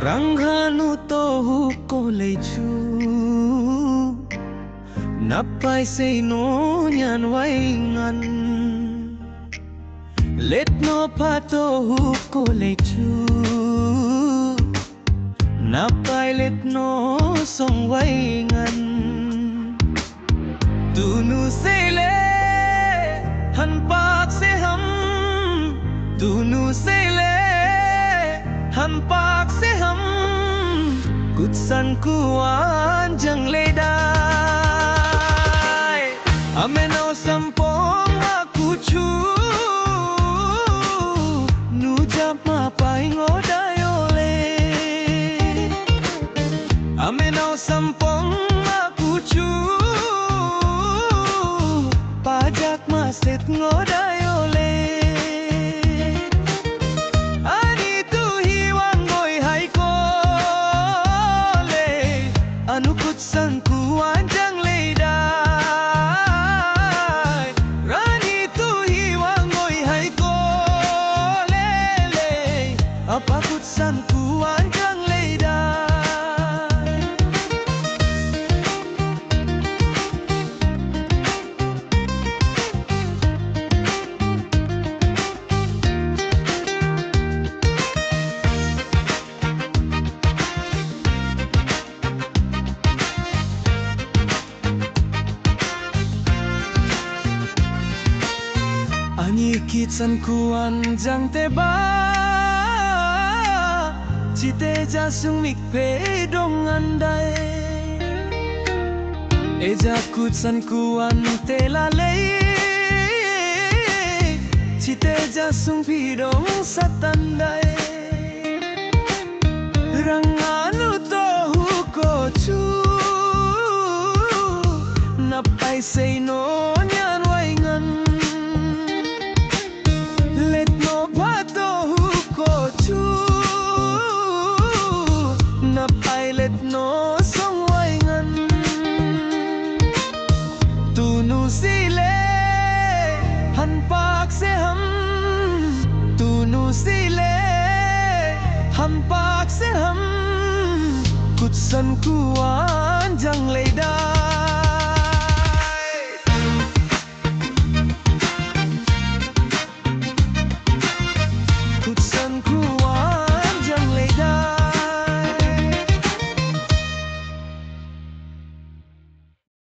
Ranghanu tohu ko leichu Napai say no nyan waingan Let no patohu ko leichu Napai let no song waingan Tunu sele han pak se ham Tunu sele han pak se ham Kutsan kuan jang ledai Amenau sampong aku chu Nu jap mapai ngodayole Amenau sampong aku chu Pajak maset ngodayole San kuan jang ledai Rani tu hiwang ngoi hai ko lele Apa kut san kuan jang ledai Kitsan kuan jang teba Cite jasung mikpe dong andai Eja kutsan kuan telalei Cite jasung pidong satandai Ranganu tohu kochu Napai say no nyan waingan Pilot no song waingan Tunu sile han pak se ham Tunu sile han pak se ham Kutsan kuan jang ledai